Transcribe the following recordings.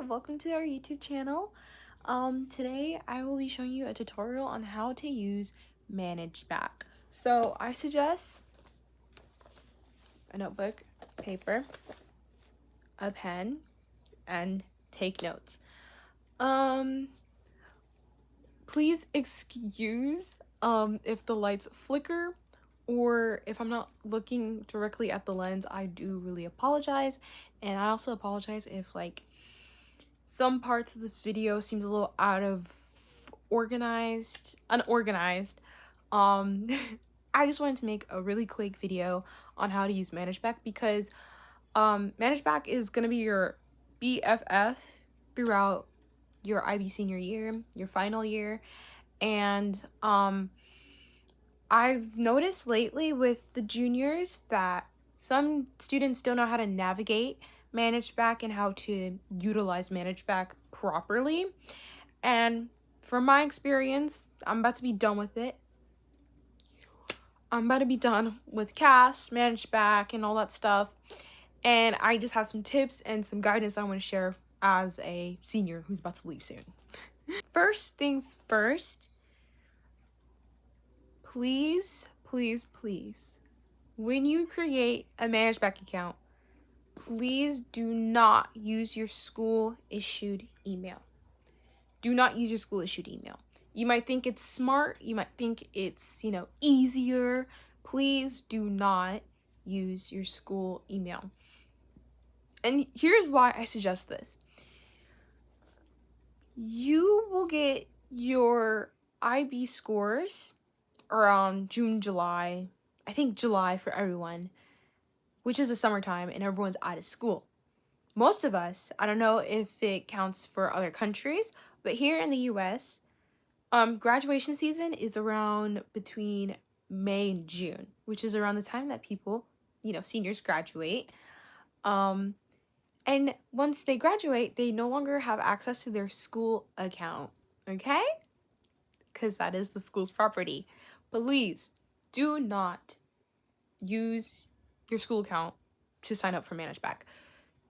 welcome to our YouTube channel. Today I will be showing you a tutorial on how to use Managebac. So I suggest a notebook, paper, a pen, and take notes. Please excuse if the lights flicker or if I'm not looking directly at the lens. I do really apologize, and I also apologize if some parts of the video seems a little unorganized. I just wanted to make a really quick video on how to use Managebac because Managebac is gonna be your BFF throughout your IB senior year, your final year, and I've noticed lately with the juniors that some students don't know how to navigate Managebac and how to utilize Managebac properly. And from my experience, I'm about to be done with it. I'm about to be done with CAS, Managebac, and all that stuff. And I just have some tips and some guidance I want to share as a senior who's about to leave soon. First things first, please, when you create a Managebac account, please do not use your school issued email. Do not use your school issued email. You might think it's smart. You might think it's, easier. Please do not use your school email. And here's why I suggest this. You will get your IB scores around June, July. I think July for everyone, which is the summertime and everyone's out of school. Most of us, I don't know if it counts for other countries, but here in the US, graduation season is around between May and June, which is around the time that people, seniors graduate. And once they graduate, they no longer have access to their school account, okay? Because that is the school's property. Please do not use your school account to sign up for Managebac.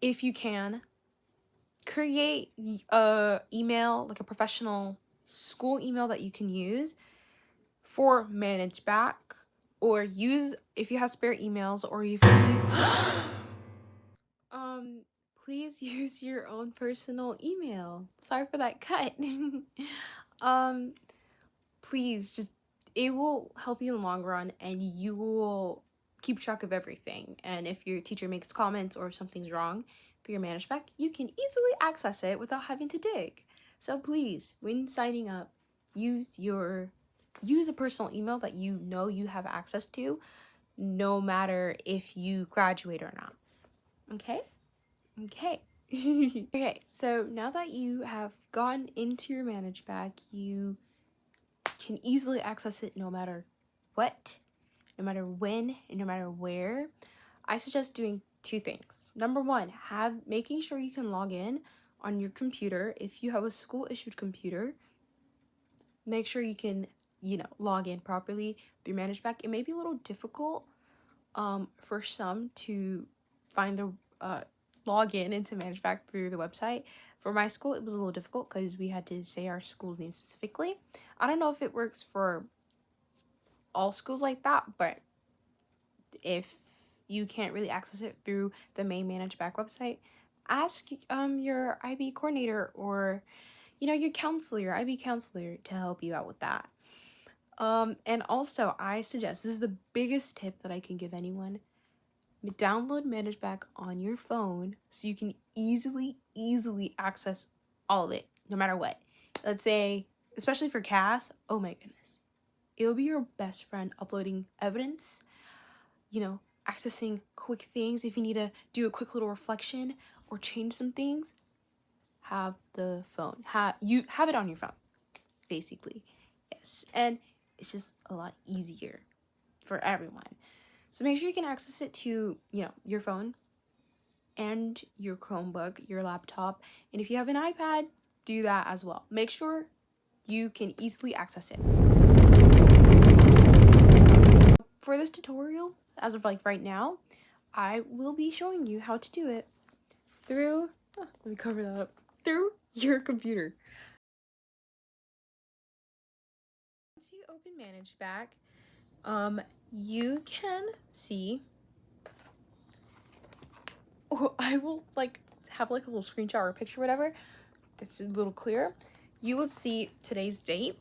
If you can, create a email, like a professional school email that you can use for Managebac, or use if you have spare emails, or if you need please use your own personal email. Sorry for that cut. Please, just, it will help you in the long run, and you will keep track of everything. And if your teacher makes comments or if something's wrong for your Managebac, you can easily access it without having to dig. So please, when signing up, use a personal email that you know you have access to, no matter if you graduate or not. Okay? Okay, so now that you have gone into your Managebac, you can easily access it no matter what, no matter when, and no matter where. I suggest doing two things. Number one, making sure you can log in on your computer. If you have a school issued computer, make sure you can, log in properly through Managebac. It may be a little difficult for some to find the log in into Managebac through the website. For my school, it was a little difficult because we had to say our school's name specifically. I don't know if it works for all schools like that, but if you can't really access it through the main Managebac website, ask your IB coordinator or your counselor, your IB counselor, to help you out with that. And also, I suggest, this is the biggest tip that I can give anyone, download Managebac on your phone so you can easily access all of it, no matter what. Let's say, especially for CAS, oh my goodness, it'll be your best friend uploading evidence, accessing quick things. If you need to do a quick little reflection or change some things, have the phone. You have it on your phone, basically. Yes, and it's just a lot easier for everyone. So make sure you can access it to, your phone and your Chromebook, your laptop. And if you have an iPad, do that as well. Make sure you can easily access it. For this tutorial, as of right now, I will be showing you how to do it through your computer. Once you open Managebac, you can see. Oh, I will like have like a little screenshot or a picture, or whatever. That's a little clearer. You will see today's date.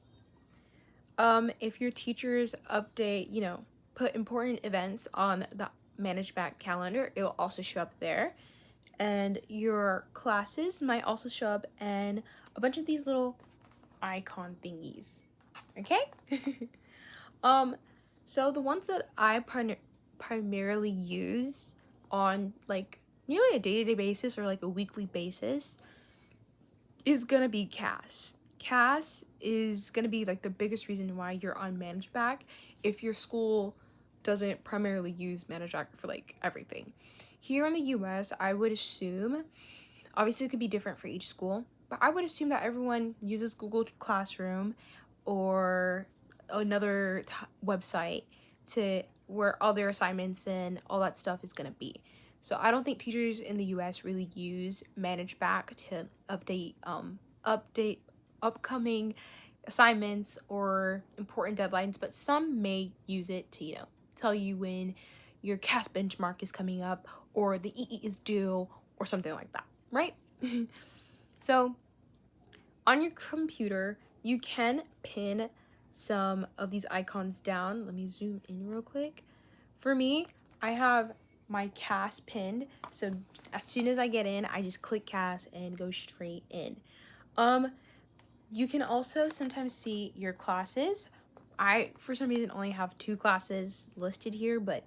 If your teachers update, put important events on the Managebac calendar, it will also show up there. And your classes might also show up in a bunch of these little icon thingies. Okay? So the ones that I primarily use on like nearly a day-to-day basis or like a weekly basis is gonna be CAS. CAS is gonna be like the biggest reason why you're on Managebac if your school doesn't primarily use Managebac for like everything. Here in the US, I would assume, obviously it could be different for each school, but I would assume that everyone uses Google Classroom or another website to where all their assignments and all that stuff is gonna be. So I don't think teachers in the US really use Managebac to update upcoming assignments or important deadlines, but some may use it to, tell you when your CAS benchmark is coming up or the EE is due or something like that, right? So on your computer, you can pin some of these icons down. Let me zoom in real quick. For me, I have my CAS pinned, so as soon as I get in, I just click CAS and go straight in. You can also sometimes see your classes. I, for some reason, only have 2 classes listed here, but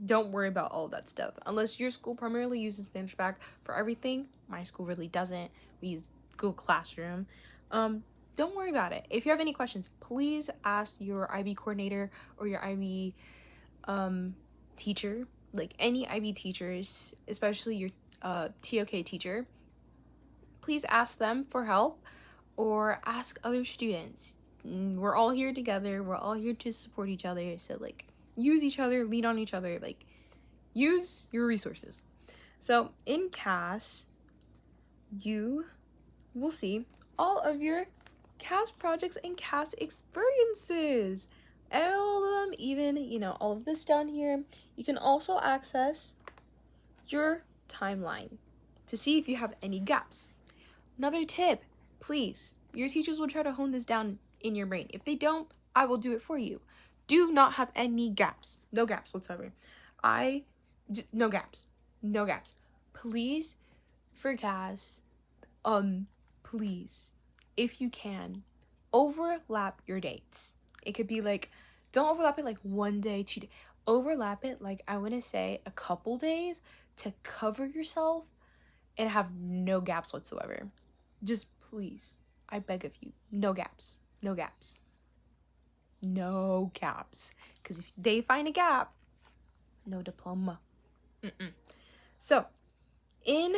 don't worry about all that stuff. Unless your school primarily uses Managebac for everything. My school really doesn't. We use Google Classroom. Don't worry about it. If you have any questions, please ask your IB coordinator or your IB teacher. Like any IB teachers, especially your TOK teacher. Please ask them for help or ask other students. We're all here together. We're all here to support each other. So like use each other, lean on each other, like use your resources. So in CAS, you will see all of your CAS projects and CAS experiences. All of them, even, all of this down here. You can also access your timeline to see if you have any gaps. Another tip, please, your teachers will try to hone this down in your brain. If they don't, I will do it for you. Do not have any gaps. No gaps whatsoever. No gaps. No gaps. Please, for CAS, please, if you can, overlap your dates. It could be like, don't overlap it like 1 day, 2 days. Overlap it like, I want to say a couple days to cover yourself and have no gaps whatsoever. Just please, I beg of you, no gaps. No gaps. No gaps. Because if they find a gap, no diploma. So, in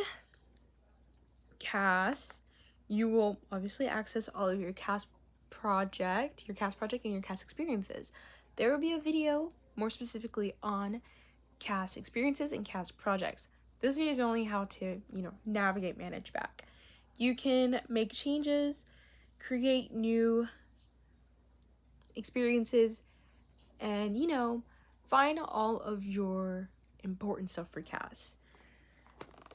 CAS, you will obviously access all of your CAS project and your CAS experiences. There will be a video more specifically on CAS experiences and CAS projects. This video is only how to, navigate Managebac. You can make changes, create new experiences, and, find all of your important stuff for CAS.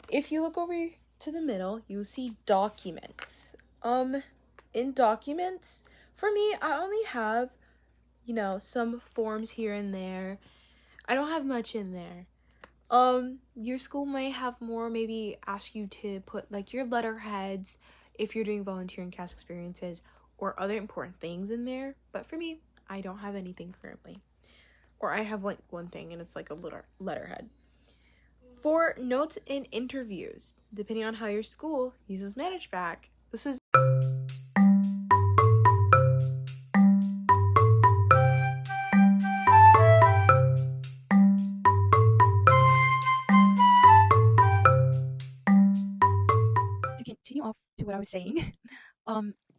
If you look over to the middle, you'll see documents. In documents, for me, I only have, some forms here and there. I don't have much in there. Your school may have more, maybe ask you to put like your letterheads if you're doing volunteering CAS experiences or other important things in there. But for me, I don't have anything currently. Or I have like one thing and it's like a letterhead. For notes and interviews, depending on how your school uses Managebac, this is to continue off to what I was saying.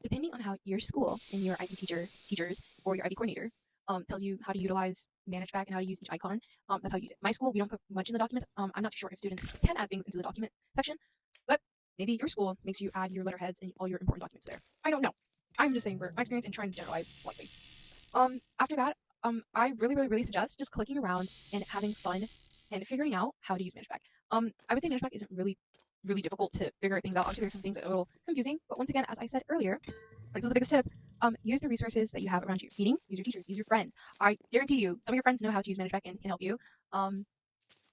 Depending on how your school and your IB teachers, or your IB coordinator tells you how to utilize Managebac and how to use each icon, that's how you use it. My school, we don't put much in the documents. I'm not too sure if students can add things into the document section, but maybe your school makes you add your letterheads and all your important documents there. I don't know. I'm just saying for my experience and trying to generalize slightly. After that, I really suggest just clicking around and having fun and figuring out how to use Managebac. I would say Managebac isn't really difficult to figure things out. Obviously, there's some things that are a little confusing, but once again, as I said earlier, like this is the biggest tip. Use the resources that you have around you. Meaning, use your teachers, use your friends. I guarantee you, some of your friends know how to use Managebac and can help you. Um,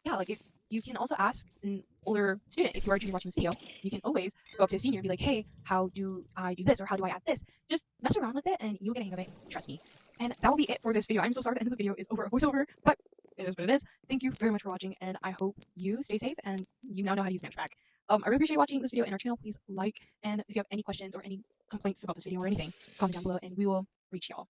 yeah, like if you can also ask an older student, if you are a junior watching this video, you can always go up to a senior and be like, hey, how do I do this or how do I add this? Just mess around with it and you'll get a hang of it. Trust me. And that will be it for this video. I'm so sorry the end of the video is over a voiceover, but it is what it is. Thank you very much for watching, and I hope you stay safe and you now know how to use Managebac. I really appreciate watching this video in our channel. Please like, and if you have any questions or any complaints about this video or anything, comment down below and we will reach y'all.